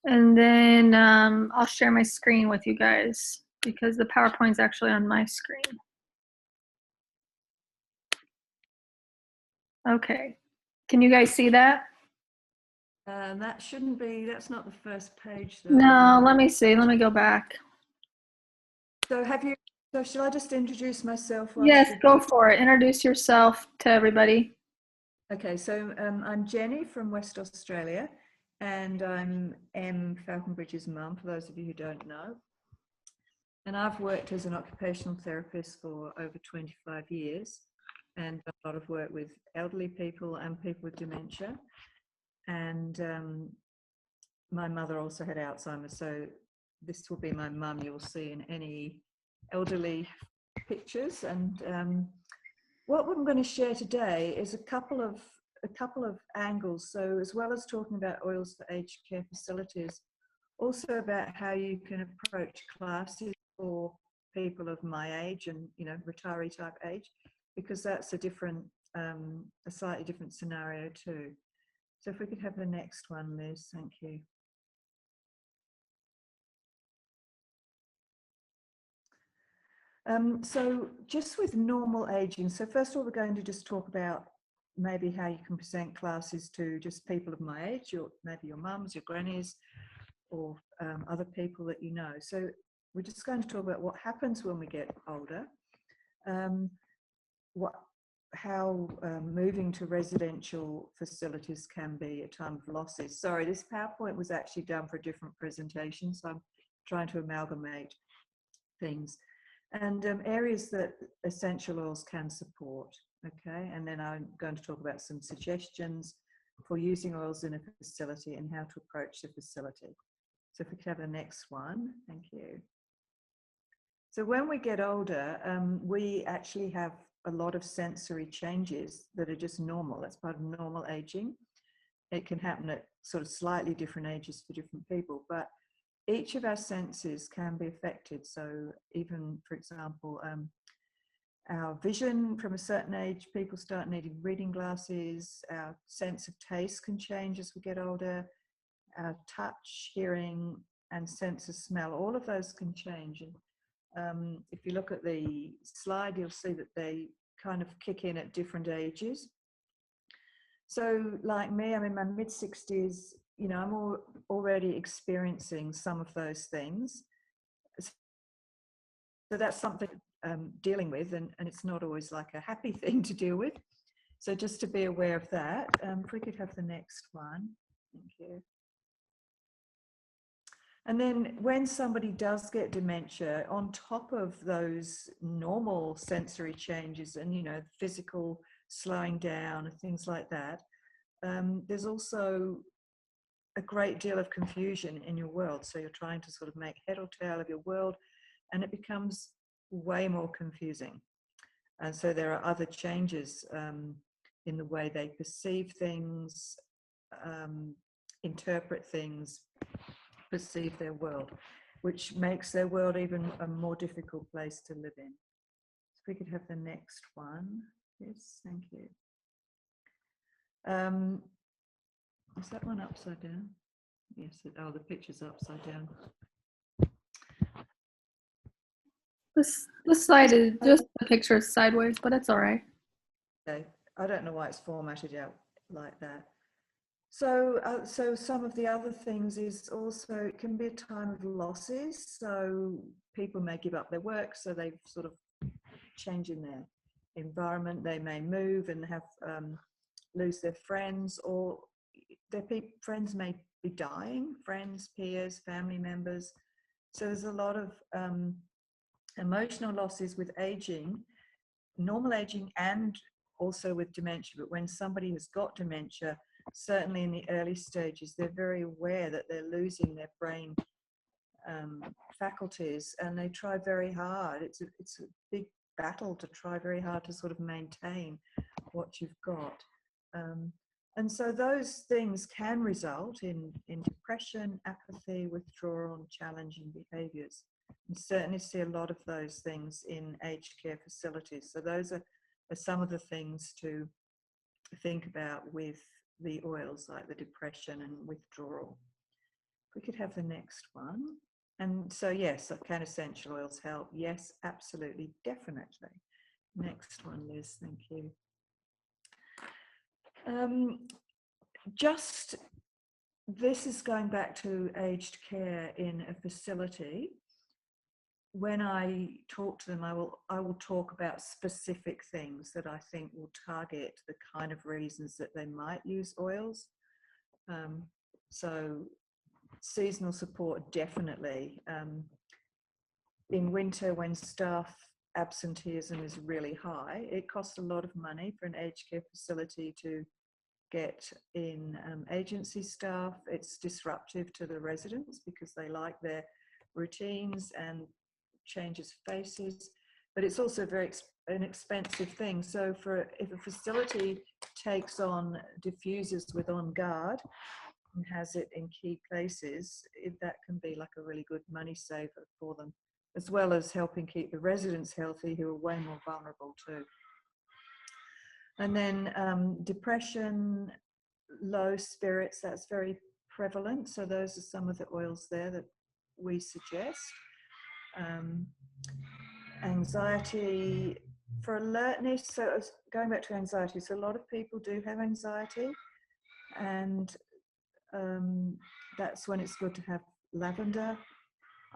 And then I'll share my screen with you guys because the PowerPoint's actually on my screen. Okay. Can you guys see that? That shouldn't be, that's not the first page though. No, let me see. Let me go back. So shall I just introduce myself? Yes, go for it. Introduce yourself to everybody. Okay, so I'm Jenny from West Australia, and I'm Em Falconbridge's mum, for those of you who don't know. And I've worked as an occupational therapist for over 25 years, and a lot of work with elderly people and people with dementia. And my mother also had Alzheimer's, so this will be my mum you'll see in any elderly pictures. And what I'm going to share today is a couple of angles. So as well as talking about oils for aged care facilities, also about how you can approach classes for people of my age and, you know, retiree type age, because that's a different, a slightly different scenario too. So if we could have the next one, Liz, thank you. So just with normal aging, so first of all, we're going to just talk about maybe how you can present classes to just people of my age, or maybe your mums, your grannies, or other people that you know. So we're just going to talk about what happens when we get older, how moving to residential facilities can be a time of losses. Sorry, this PowerPoint was actually done for a different presentation, so I'm trying to amalgamate things. And areas that essential oils can support, okay? And then I'm going to talk about some suggestions for using oils in a facility and how to approach the facility. So if we could have the next one, thank you. So when we get older, we actually have a lot of sensory changes that are just normal. That's part of normal aging. It can happen at sort of slightly different ages for different people, but each of our senses can be affected. So even, for example, our vision from a certain age, people start needing reading glasses. Our sense of taste can change as we get older. Our touch, hearing, and sense of smell, all of those can change. And if you look at the slide, you'll see that they kind of kick in at different ages. So like me, I'm in my mid-60s, you know, I'm already experiencing some of those things. So that's something dealing with, and it's not always like a happy thing to deal with. So just to be aware of that. If we could have the next one. Thank you. And then when somebody does get dementia, on top of those normal sensory changes and, you know, physical slowing down and things like that, there's also a great deal of confusion in your world. So you're trying to sort of make head or tail of your world, and it becomes way more confusing. And so there are other changes in the way they perceive things, interpret things, perceive their world, which makes their world even a more difficult place to live in. So if we could have the next one. Yes, thank you. Is that one upside down? Yes, oh, the picture's upside down. This slide is just the picture sideways, but it's all right. Okay. I don't know why it's formatted out like that. So, so some of the other things is also, it can be a time of losses. So people may give up their work, so they sort of change in their environment. They may move and have lose their friends, or their friends may be dying, friends, peers, family members. So there's a lot of emotional losses with aging, normal aging, and also with dementia. But when somebody has got dementia, certainly in the early stages, they're very aware that they're losing their brain faculties, and they try very hard. It's a big battle to try very hard to sort of maintain what you've got. And so those things can result in depression, apathy, withdrawal, and challenging behaviours. You certainly see a lot of those things in aged care facilities. So those are some of the things to think about with the oils, like the depression and withdrawal. we could have the next one. And so, yes, can essential oils help? Yes, absolutely, definitely. Next one, Liz, thank you. Just, this is going back to aged care in a facility. When I talk to them, I will talk about specific things that I think will target the kind of reasons that they might use oils. So seasonal support, definitely. In winter, when staff absenteeism is really high, it costs a lot of money for an aged care facility to get in agency staff. It's disruptive to the residents because they like their routines and changes faces, but it's also an expensive thing. So if a facility takes on diffusers with On Guard and has it in key places, that can be like a really good money saver for them, as well as helping keep the residents healthy, who are way more vulnerable too. And then depression, low spirits, that's very prevalent. So those are some of the oils there that we suggest. Anxiety, for alertness, so going back to anxiety, so a lot of people do have anxiety, and that's when it's good to have lavender,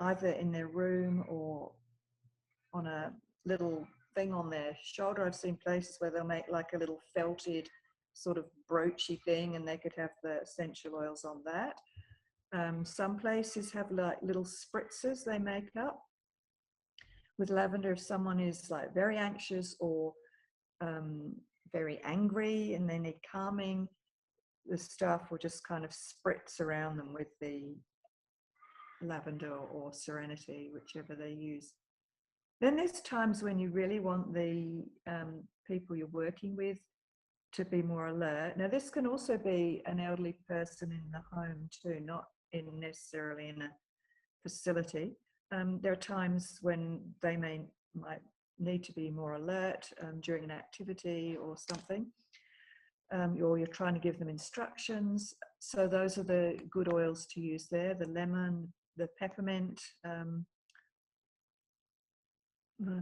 either in their room or on a little thing on their shoulder. I've seen places where they'll make like a little felted sort of broochy thing, and they could have the essential oils on that. Some places have like little spritzers they make up with lavender if someone is like very anxious or very angry and they need calming. The staff will just kind of spritz around them with the lavender or serenity, whichever they use. Then there's times when you really want the people you're working with to be more alert. Now, this can also be an elderly person in the home too, not necessarily in a facility. There are times when they might need to be more alert during an activity or something, or you're trying to give them instructions. So those are the good oils to use there: the lemon, the peppermint. I've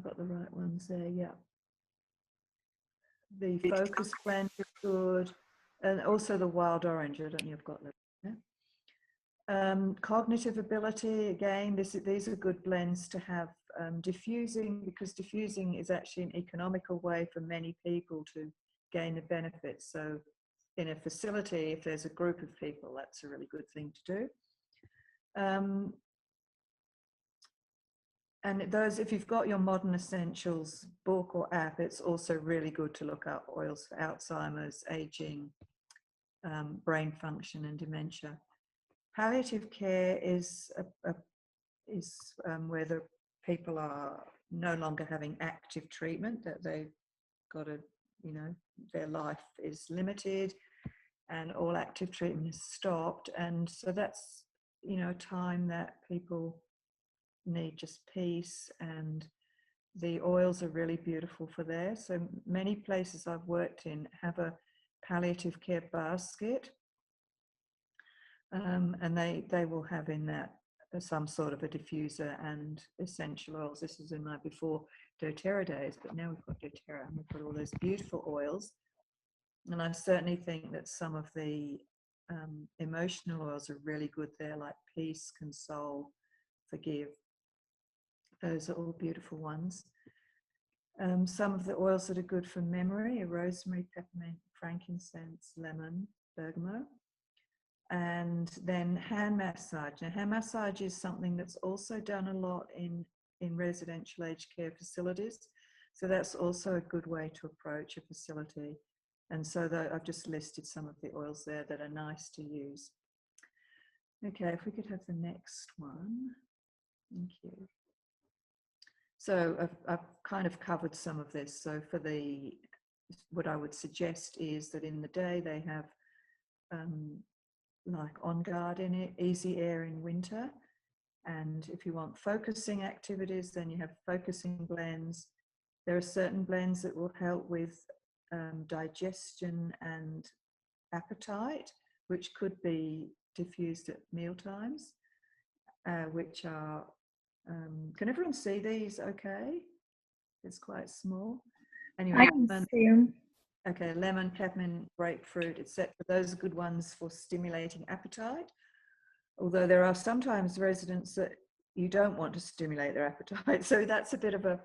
got the right ones there, yeah. The focus blend is good, and also the wild orange. I don't know if I've got that. Cognitive ability, again, these are good blends to have. Diffusing, because diffusing is actually an economical way for many people to gain the benefits. So in a facility, if there's a group of people, that's a really good thing to do. And those, if you've got your Modern Essentials book or app, it's also really good to look up oils for Alzheimer's, aging, brain function and dementia. Palliative care is where the people are no longer having active treatment, that they've got to, their life is limited and all active treatment is stopped. And so that's, a time that people need just peace, and the oils are really beautiful for there. So many places I've worked in have a palliative care basket, and they will have in that some sort of a diffuser and essential oils. This was in my before doTERRA days, but now we've got doTERRA and we've got all those beautiful oils. And I certainly think that some of the emotional oils are really good there, like peace, console, forgive. Those are all beautiful ones. Some of the oils that are good for memory are rosemary, peppermint, frankincense, lemon, bergamot. And then hand massage. Now, hand massage is something that's also done a lot in residential aged care facilities. So that's also a good way to approach a facility. And so I've just listed some of the oils there that are nice to use. Okay, if we could have the next one. Thank you. So I've kind of covered some of this. So for what I would suggest is that in the day they have like On Guard in it, Easy Air in winter. And if you want focusing activities, then you have focusing blends. There are certain blends that will help with digestion and appetite, which could be diffused at meal times, which are, can everyone see these okay? It's quite small. Anyway, I can see them. okay, lemon, peppermint, grapefruit, etc. Those are good ones for stimulating appetite. Although there are sometimes residents that you don't want to stimulate their appetite. So that's a bit of a,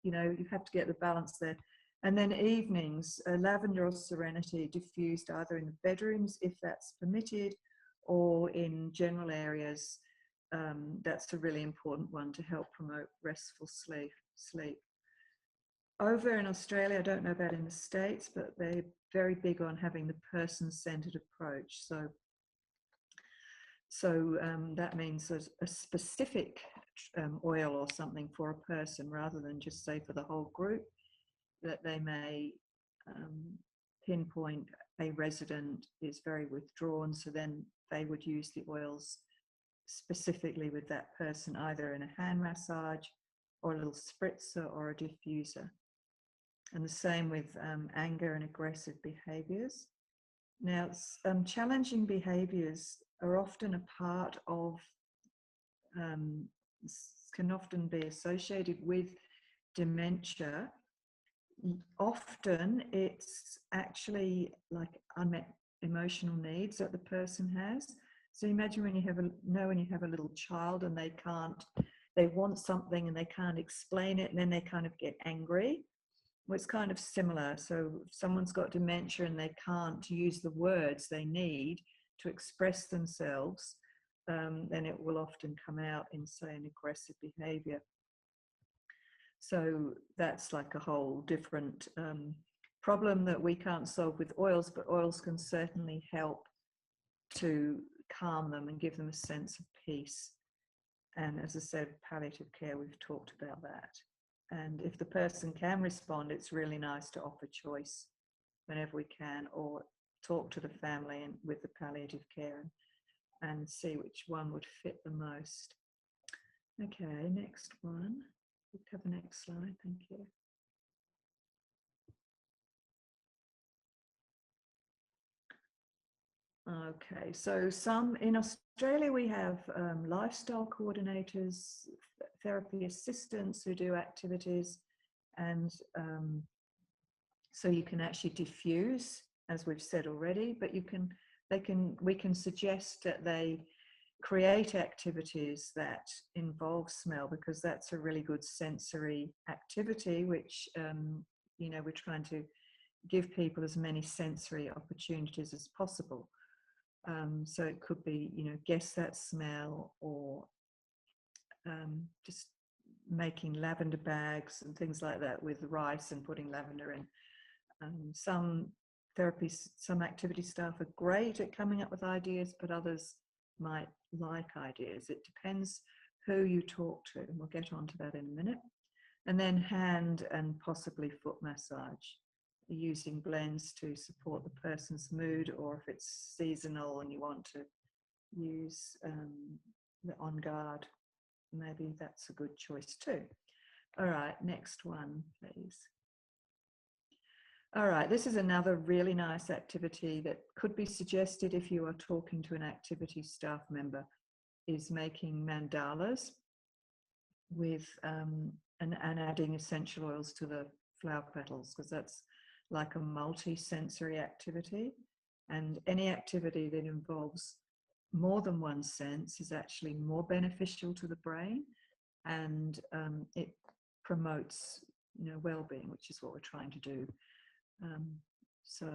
you have to get the balance there. And then evenings, lavender or serenity diffused either in the bedrooms, if that's permitted, or in general areas. That's a really important one to help promote restful sleep. Over in Australia, I don't know about in the States, but they're very big on having the person-centered approach. So that means there's a specific oil or something for a person rather than just say for the whole group, that they may pinpoint a resident is very withdrawn. So then they would use the oils specifically with that person, either in a hand massage or a little spritzer or a diffuser. And the same with anger and aggressive behaviors. Now, challenging behaviors are often a part of, can often be associated with dementia. Often it's actually like unmet emotional needs that the person has. So imagine when you have a little child and they want something and they can't explain it, and then they kind of get angry. Well, it's kind of similar. So if someone's got dementia and they can't use the words they need to express themselves, then it will often come out in, say, an aggressive behavior. So that's like a whole different problem that we can't solve with oils, but oils can certainly help to calm them and give them a sense of peace. And as I said, palliative care, we've talked about that. And if the person can respond, it's really nice to offer choice whenever we can, or talk to the family and with the palliative care and see which one would fit the most. Okay, next one. We have the next slide, thank you. Okay, so in Australia we have lifestyle coordinators, therapy assistants who do activities, and so you can actually diffuse, as we've said already, but we can suggest that they create activities that involve smell, because that's a really good sensory activity, which we're trying to give people as many sensory opportunities as possible. So it could be, guess that smell, or just making lavender bags and things like that with rice and putting lavender in. Some therapies, some activity staff are great at coming up with ideas, but others might like ideas. It depends who you talk to, and we'll get onto that in a minute. And then hand and possibly foot massage, using blends to support the person's mood, or if it's seasonal and you want to use the On Guard, maybe that's a good choice too. All right, next one, please. All right, this is another really nice activity that could be suggested if you are talking to an activity staff member, is making mandalas with and adding essential oils to the flower petals, because that's like a multi-sensory activity, and any activity that involves more than one sense is actually more beneficial to the brain, and it promotes well-being, which is what we're trying to do. So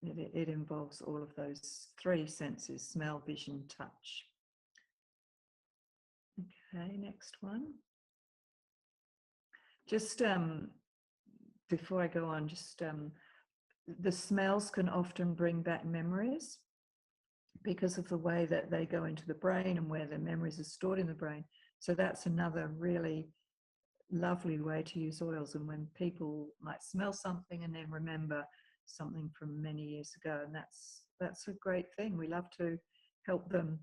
it involves all of those three senses: smell, vision, touch. Okay, next one. Just before I go on, just the smells can often bring back memories because of the way that they go into the brain and where the memories are stored in the brain. So that's another really lovely way to use oils. And when people might smell something and then remember something from many years ago, and that's a great thing. We love to help them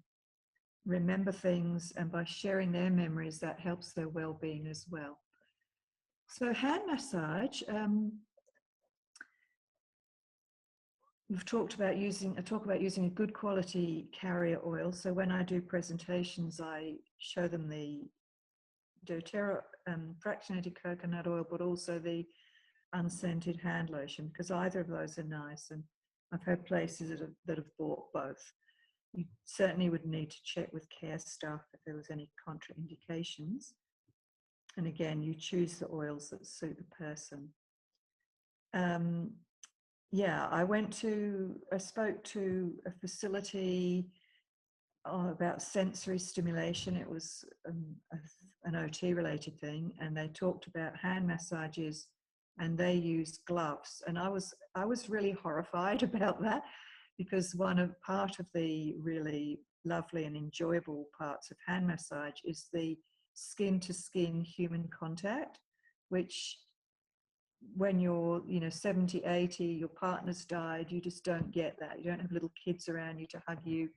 remember things, and by sharing their memories, that helps their well-being as well. So hand massage, we've talked about using, I talk about using a good quality carrier oil. So when I do presentations, I show them the doTERRA fractionated coconut oil, but also the unscented hand lotion, because either of those are nice. And I've had places that have bought both. You certainly would need to check with care staff if there was any contraindications. And again, you choose the oils that suit the person. Yeah, I spoke to a facility about sensory stimulation. It was an OT related thing, and they talked about hand massages, and they used gloves. And I was really horrified about that, because part of the really lovely and enjoyable parts of hand massage is the skin to skin human contact, which when you're 70, 80, your partner's died, you just don't get that. You don't have little kids around you to hug you.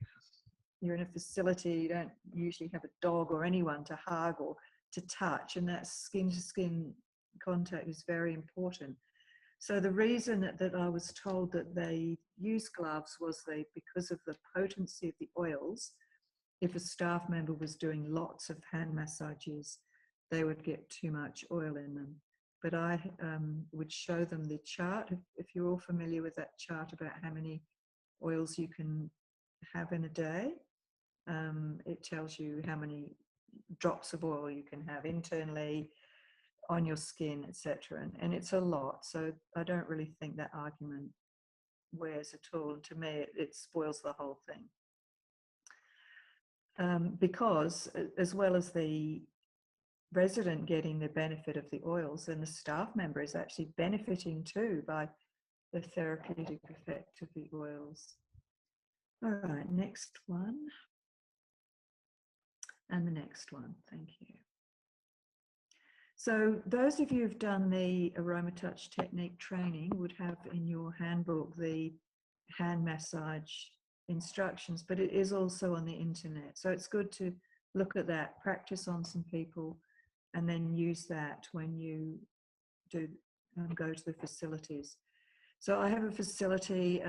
You're in a facility, you don't usually have a dog or anyone to hug or to touch, and that skin to skin contact is very important. So the reason that I was told that they use gloves was because of the potency of the oils. If a staff member was doing lots of hand massages, they would get too much oil in them. But I would show them the chart. If you're all familiar with that chart about how many oils you can have in a day, it tells you how many drops of oil you can have internally, on your skin, etc. And it's a lot. So I don't really think that argument wears at all. And to me, it spoils the whole thing. Because as well as the resident getting the benefit of the oils, and the staff member is actually benefiting too by the therapeutic effect of the oils. All right, next one. And the next one, thank you. So those of you who've done the AromaTouch technique training would have in your handbook the hand massage instructions, but it is also on the internet. So it's good to look at that, practice on some people, and then use that when you do go to the facilities. So I have a facility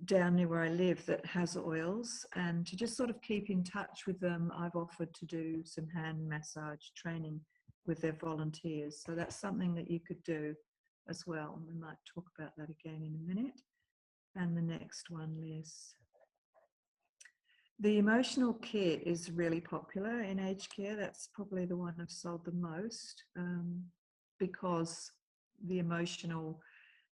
down near where I live that has oils, and to just sort of keep in touch with them, I've offered to do some hand massage training with their volunteers. So that's something that you could do as well. We might talk about that again in a minute. And the next one, Liz. The emotional kit is really popular in aged care. That's probably the one I've sold the most, because the emotional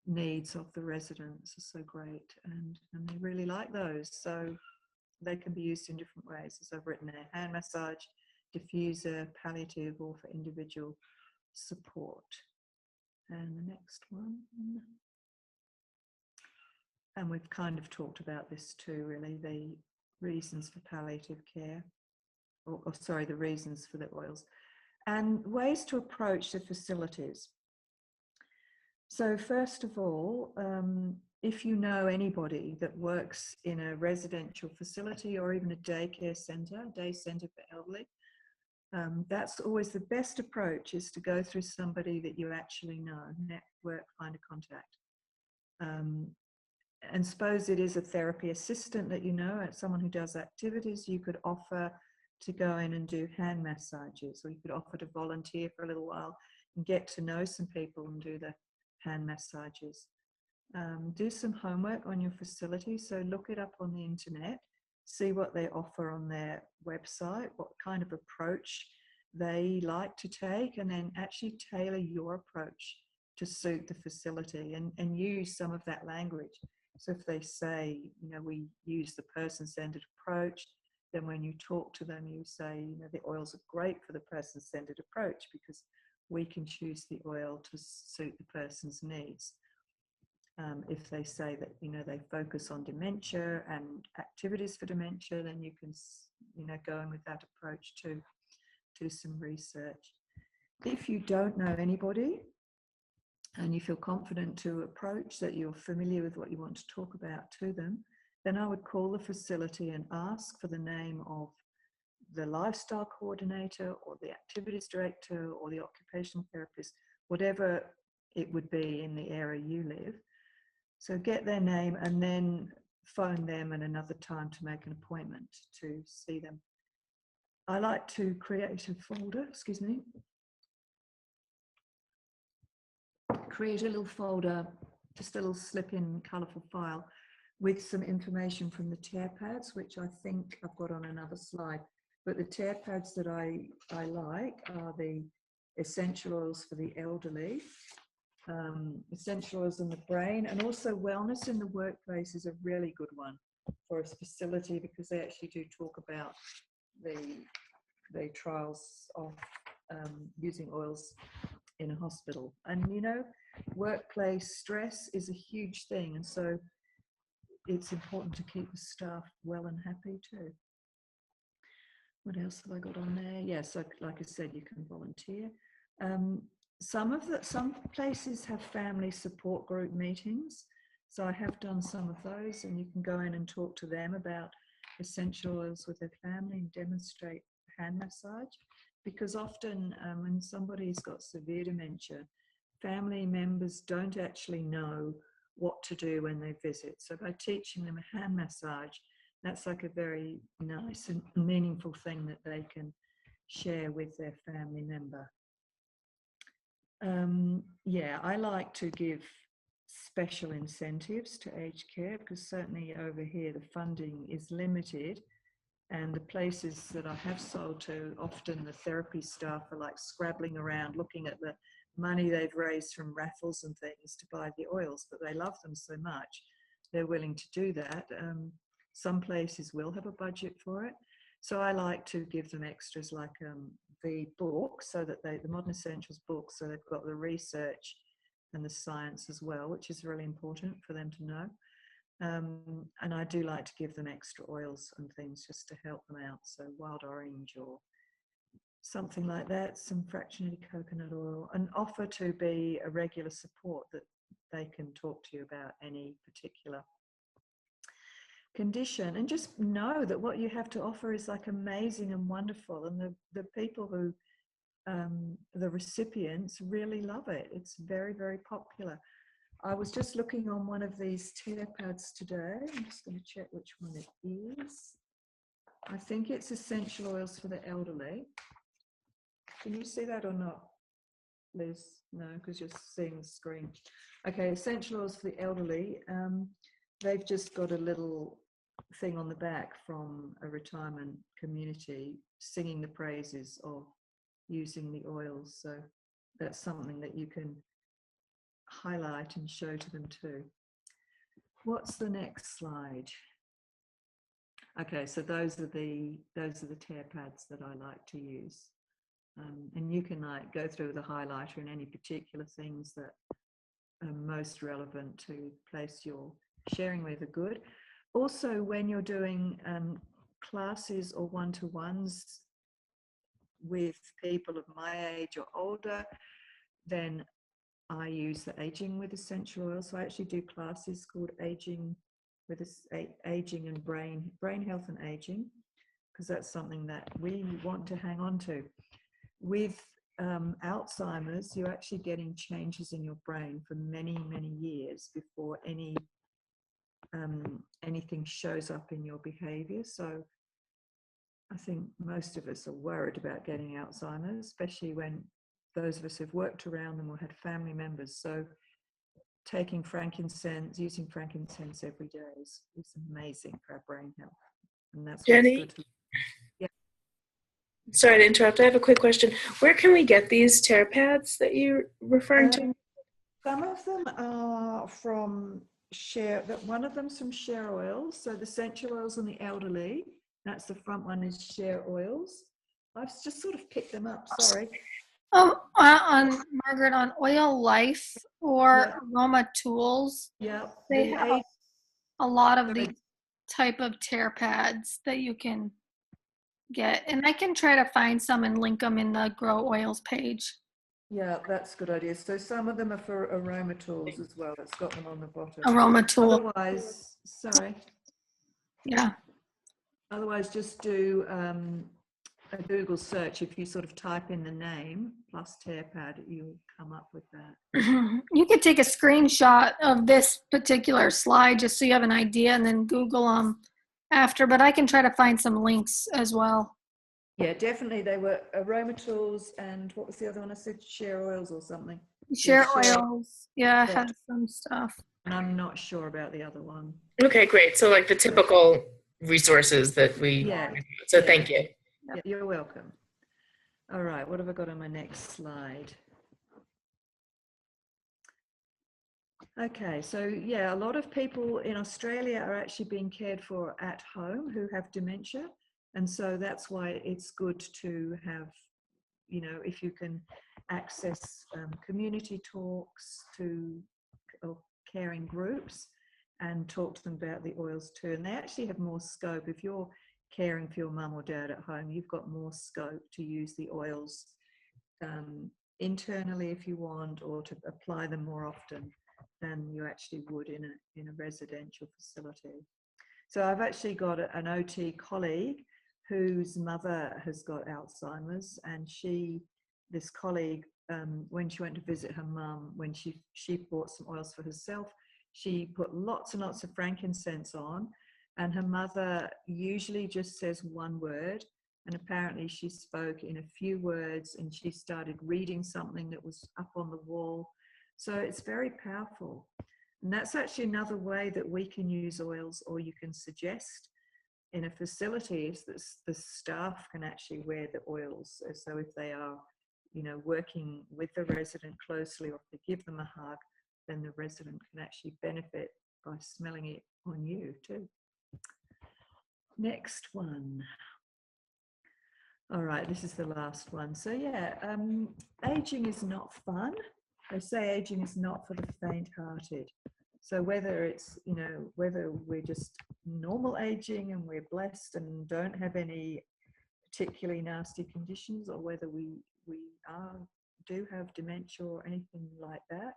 needs of the residents are so great, and they really like those. So they can be used in different ways, as I've written there: hand massage, diffuser, palliative, or for individual support. And the next one. And we've kind of talked about this too, really, the reasons for palliative care, or sorry, the reasons for the oils, and ways to approach the facilities. So first of all, if you know anybody that works in a residential facility or even a daycare centre, day centre for elderly, that's always the best approach, is to go through somebody that you actually know, network, find a contact. And suppose it is a therapy assistant that you know, someone who does activities, you could offer to go in and do hand massages, or you could offer to volunteer for a little while and get to know some people and do the hand massages. Do some homework on your facility. So look it up on the internet, see what they offer on their website, what kind of approach they like to take, and then actually tailor your approach to suit the facility, and use some of that language. So if they say, we use the person-centered approach, then when you talk to them, you say, the oils are great for the person-centered approach because we can choose the oil to suit the person's needs. If they say that, they focus on dementia and activities for dementia, then you can, go in with that approach to do some research. If you don't know anybody and you feel confident to approach, that you're familiar with what you want to talk about to them, then I would call the facility and ask for the name of the lifestyle coordinator or the activities director or the occupational therapist, whatever it would be in the area you live, So get their name and then phone them at another time to make an appointment to see them. I like to create a folder, excuse me. Create a little folder, just a little slip-in colourful file with some information from the tear pads, which I think I've got on another slide. But the tear pads that I like are the essential oils for the elderly, essential oils in the brain, and also wellness in the workplace is a really good one for a facility, because they actually do talk about the trials of using oils in a hospital. And you know, workplace stress is a huge thing, and so it's important to keep the staff well and happy too. What else have I got on there? Yes, like I said, you can volunteer. Some places have family support group meetings, so I have done some of those, and you can go in and talk to them about essential oils with their family and demonstrate hand massage, because often when somebody's got severe dementia, family members don't actually know what to do when they visit. So by teaching them a hand massage, that's like a very nice and meaningful thing that they can share with their family member. Yeah, I like to give special incentives to aged care, because certainly over here the funding is limited, and the places that I have sold to, often the therapy staff are like scrabbling around looking at the money they've raised from raffles and things to buy the oils, but they love them so much they're willing to do that. Some places will have a budget for it, so I like to give them extras like the book, so that the Modern Essentials book, so they've got the research and the science as well, which is really important for them to know. And I do like to give them extra oils and things just to help them out, so wild orange or something like that, some fractionated coconut oil, and offer to be a regular support, that they can talk to you about any particular condition, and just know that what you have to offer is like amazing and wonderful, and the people who the recipients really love it. It's very, very popular. I was just looking on one of these tear pads today. I'm just going to check which one it is. I think it's essential oils for the elderly. Can you see that or not, Liz? No, because you're seeing the screen. Okay, essential oils for the elderly. They've just got a little thing on the back from a retirement community singing the praises of using the oils. So that's something that you can highlight and show to them too. What's the next slide? Okay, so those are the tear pads that I like to use. And you can like go through the highlighter and any particular things that are most relevant to place your sharing with are good. Also, when you're doing classes or one-to-ones with people of my age or older, then I use the Aging with Essential Oils. So I actually do classes called Aging and Brain Health and Aging, because that's something that we want to hang on to. With Alzheimer's, you're actually getting changes in your brain for many, many years before anything shows up in your behavior. So I think most of us are worried about getting Alzheimer's, especially when those of us who've worked around them or had family members. So taking frankincense, using frankincense every day is amazing for our brain health. And that's Jenny, what's good. Yeah. Sorry to interrupt. I have a quick question. Where can we get these tear pads that you're referring to? Some of them are from one of them's from Share Oils. So the essential oils on the elderly, that's the front one, is Share Oils. I've just sort of picked them up, sorry. Oh, on Margaret, on Oil Life or Aroma Tools, they have a lot of these type of tear pads that you can get, and I can try to find some and link them in the Grow Oils page. Yeah, that's a good idea. So some of them are for Aroma Tools as well. It's got them on the bottom. Aroma Tool. Otherwise, sorry. Yeah. Otherwise, just do a Google search, if you sort of type in the name plus TerPad, you'll come up with that. You could take a screenshot of this particular slide just so you have an idea and then Google them after, but I can try to find some links as well. Yeah, definitely. They were Aroma Tools, and what was the other one? I said Share Oils or something. Share Oils. Yeah, it has some stuff. And I'm not sure about the other one. Okay, great. So like the typical resources that we, so thank you. Yeah, you're welcome. All right, what have I got on my next slide? Okay, so yeah, a lot of people in Australia are actually being cared for at home who have dementia. And so that's why it's good to have, you know, if you can access community talks or caring groups and talk to them about the oils too. And they actually have more scope. If you're caring for your mum or dad at home, you've got more scope to use the oils internally if you want, or to apply them more often than you actually would in a residential facility. So I've actually got an OT colleague whose mother has got Alzheimer's, and this colleague, when she went to visit her mum, when she bought some oils for herself, she put lots and lots of frankincense on, and her mother usually just says one word, and apparently she spoke in a few words, and she started reading something that was up on the wall. So it's very powerful. And that's actually another way that we can use oils, or you can suggest in a facility, is that the staff can actually wear the oils. So if they are, you know, working with the resident closely, or if they give them a hug, then the resident can actually benefit by smelling it on you too. Next one. All right, this is the last one. So yeah, aging is not fun. They say aging is not for the faint-hearted. So whether it's, you know, whether we're just normal aging and we're blessed and don't have any particularly nasty conditions, or whether we do have dementia or anything like that,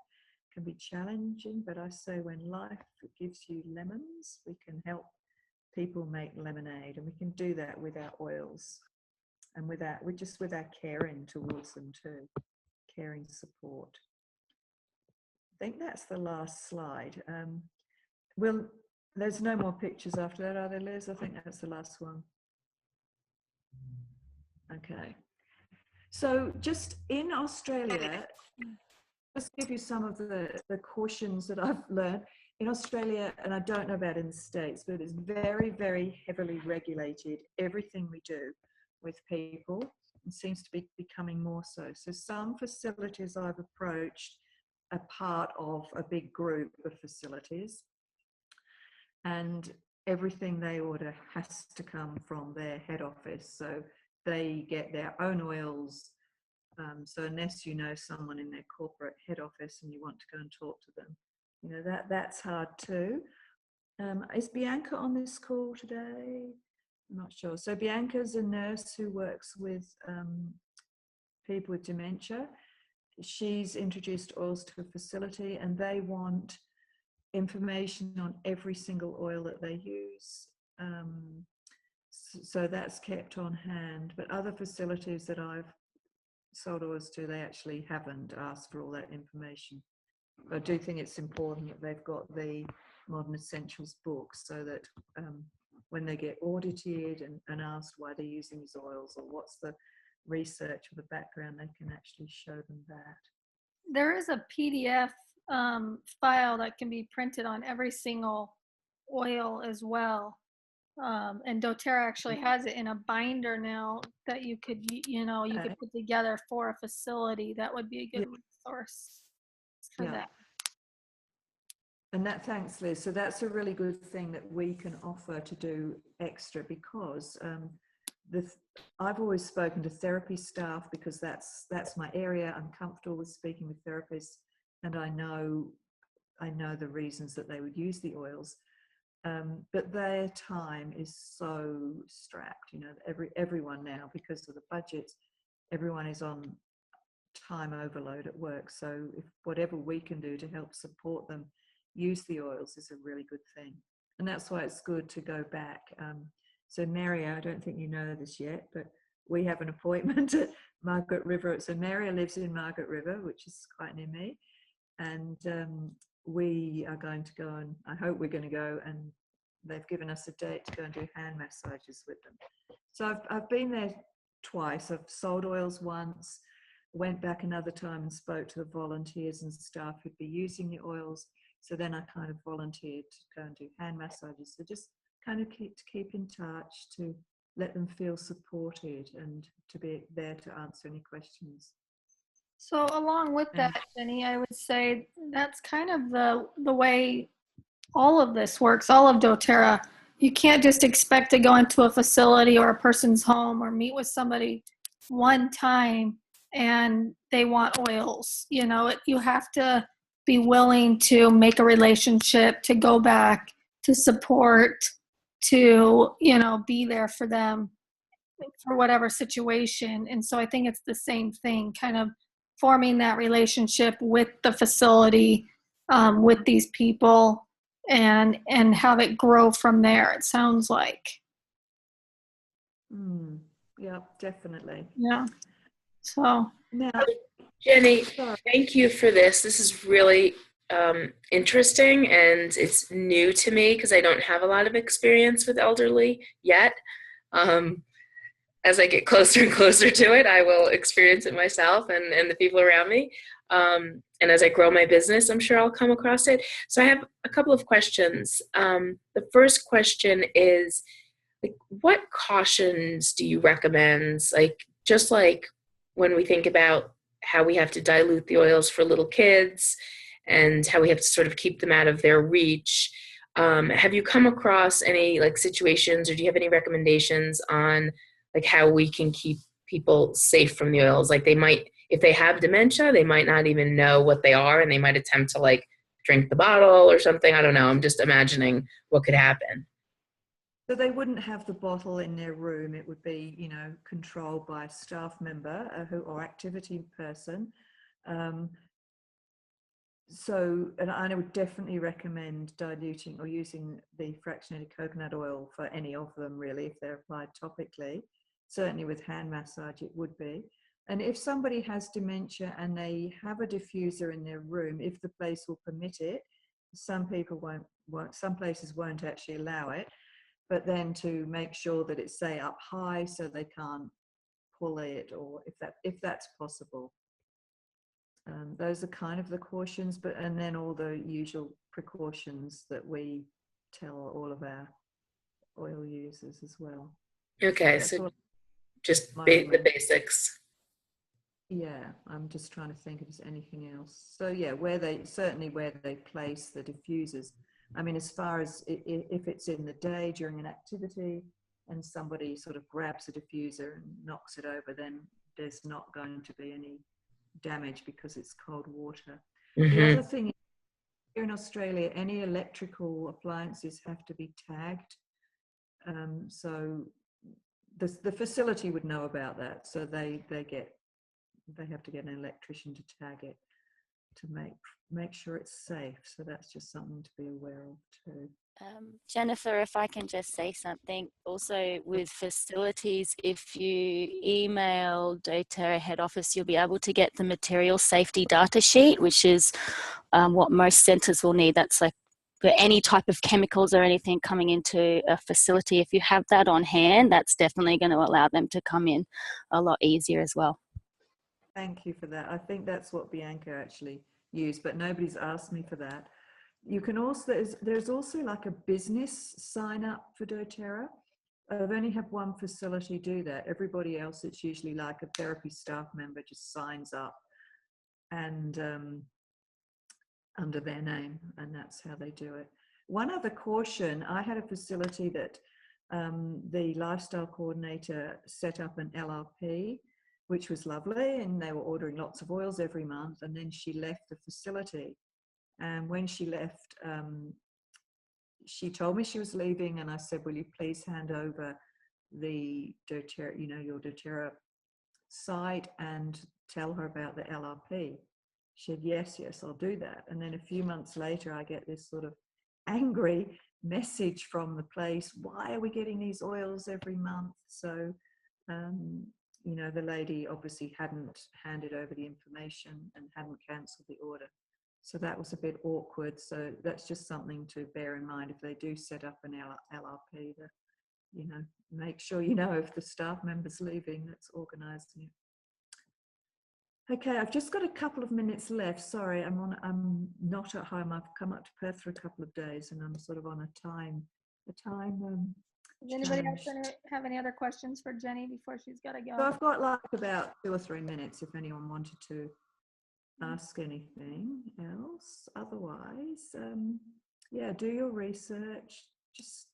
can be challenging. But I say when life gives you lemons, we can help people make lemonade, and we can do that with our oils and with our caring towards them too, caring support. I think that's the last slide. There's no more pictures after that, are there, Liz? I think that's the last one. Okay. So just in Australia, just to give you some of the cautions that I've learned. In Australia, and I don't know about in the States, but it's very, very heavily regulated, everything we do with people, and seems to be becoming more so. So some facilities I've approached are part of a big group of facilities, and everything they order has to come from their head office. So they get their own oils. So unless you know someone in their corporate head office and you want to go and talk to them, you know, that's hard too. Is Bianca on this call today? I'm not sure. So Bianca's a nurse who works with people with dementia. She's introduced oils to a facility, and they want information on every single oil that they use. So that's kept on hand. But other facilities that I've sold oils to, they actually haven't asked for all that information. But I do think it's important that they've got the Modern Essentials book, so that when they get audited and asked why they're using these oils or what's the research or the background, they can actually show them that. There is a PDF file that can be printed on every single oil as well. And doTERRA actually has it in a binder now that you could, you know, you could put together for a facility. That would be a good resource for that. And thanks, Liz. So that's a really good thing that we can offer to do extra, because I've always spoken to therapy staff, because that's my area. I'm comfortable with speaking with therapists, and I know the reasons that they would use the oils. But their time is so strapped, you know, everyone now, because of the budgets, everyone is on time overload at work. So if whatever we can do to help support them use the oils is a really good thing. And that's why it's good to go back. So Mary, I don't think you know this yet, but we have an appointment at Margaret River. So Maria lives in Margaret River, which is quite near me. And we are going to go, and I hope we're going to go, and they've given us a date to go and do hand massages with them. So I've been there twice. I've sold oils once, went back another time and spoke to the volunteers and staff who'd be using the oils. So then I kind of volunteered to go and do hand massages. So just kind of keep in touch, to let them feel supported and to be there to answer any questions. So along with that, Jenny, I would say that's kind of the way all of this works, all of doTERRA. You can't just expect to go into a facility or a person's home or meet with somebody one time and they want oils. You know, you have to be willing to make a relationship, to go back, to support, to, you know, be there for them for whatever situation. And so I think it's the same thing, kind of forming that relationship with the facility, with these people, and have it grow from there, it sounds like. Yeah, definitely. Yeah. So now, Jenny, thank you for this. This is really interesting, and it's new to me because I don't have a lot of experience with elderly yet. As I get closer and closer to it, I will experience it myself and the people around me. And as I grow my business, I'm sure I'll come across it. So I have a couple of questions. The first question is, like, what cautions do you recommend? Like, just like when we think about how we have to dilute the oils for little kids and how we have to sort of keep them out of their reach, have you come across any like situations, or do you have any recommendations on like how we can keep people safe from the oils? Like, they might, if they have dementia, they might not even know what they are, and they might attempt to like drink the bottle or something. I don't know. I'm just imagining what could happen. So they wouldn't have the bottle in their room. It would be, you know, controlled by a staff member or activity person. So, and I would definitely recommend diluting or using the fractionated coconut oil for any of them, really, if they're applied topically. Certainly with hand massage, it would be. And if somebody has dementia and they have a diffuser in their room, if the place will permit it, some people won't, some places won't actually allow it, but then to make sure that it's, say, up high so they can't pull it, or if that's possible. Those are kind of the cautions, and then all the usual precautions that we tell all of our oil users as well. Okay, so just the basics. Yeah, I'm just trying to think if there's anything else. So yeah, where they place the diffusers. I mean, as far as if it's in the day during an activity and somebody sort of grabs a diffuser and knocks it over, then there's not going to be any damage because it's cold water. The other thing, here in Australia, any electrical appliances have to be tagged. So the facility would know about that. So they have to get an electrician to tag it to make sure it's safe. So that's just something to be aware of too. Jennifer, if I can just say something, also with facilities, if you email doTERRA head office, you'll be able to get the material safety data sheet, which is what most centres will need. That's like for any type of chemicals or anything coming into a facility. If you have that on hand, that's definitely going to allow them to come in a lot easier as well. Thank you for that. I think that's what Bianca actually used, but nobody's asked me for that. You can also, there's also like a business sign up for doTERRA. I've only had one facility do that. Everybody else, it's usually like a therapy staff member just signs up and under their name, and that's how they do it. One other caution, I had a facility that the lifestyle coordinator set up an LRP, which was lovely, and they were ordering lots of oils every month, and then she left the facility. And when she left, she told me she was leaving, and I said, will you please hand over the doTERRA, you know, your doTERRA site, and tell her about the LRP? She said, yes, I'll do that. And then a few months later, I get this sort of angry message from the place, why are we getting these oils every month? So You know, the lady obviously hadn't handed over the information and hadn't cancelled the order. So that was a bit awkward. So that's just something to bear in mind if they do set up an LRP, that, you know, make sure you know if the staff member's leaving that's organising it. Okay, I've just got a couple of minutes left. Sorry, I'm not at home. I've come up to Perth for a couple of days and I'm sort of on a time. Does anybody else have any other questions for Jenny before she's got to go? So I've got like about 2 or 3 minutes if anyone wanted to ask anything else. Otherwise, yeah, do your research.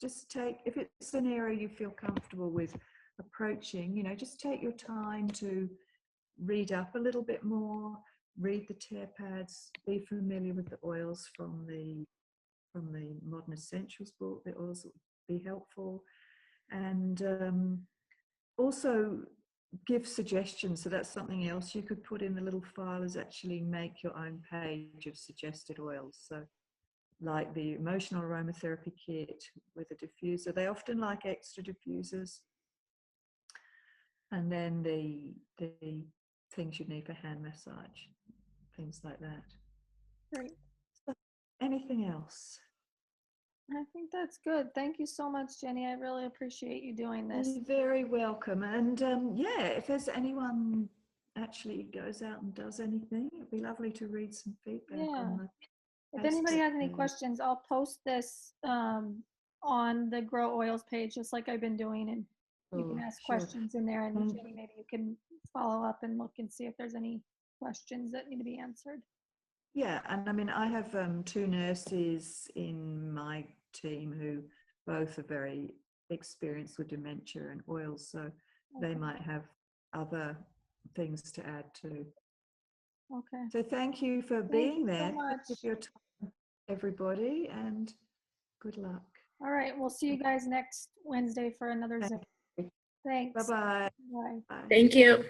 Just take, if it's an area you feel comfortable with approaching, you know, just take your time to read up a little bit more, read the tear pads, be familiar with the oils from the Modern Essentials book. The oils would be helpful, and also give suggestions. So that's something else you could put in the little file, is actually make your own page of suggested oils. So like the emotional aromatherapy kit with a diffuser, they often like extra diffusers, and then the things you need for hand massage, things like that. Great. So anything else? I think that's good. Thank you so much, Jenny. I really appreciate you doing this. You're very welcome. And yeah, if there's anyone actually goes out and does anything, it'd be lovely to read some feedback. Yeah. On if anybody has any questions, I'll post this on the Grow Oils page, just like I've been doing, and you can ask questions in there, and Jenny, maybe you can follow up and look and see if there's any questions that need to be answered. Yeah, and I mean, I have 2 nurses in my team who both are very experienced with dementia and oils, so they might have other things to add too. Okay. So thank you for being there. Thank you for your time, everybody, and good luck. All right, we'll see you guys next Wednesday for another Zoom. Thanks. Bye-bye. Bye. Thank you.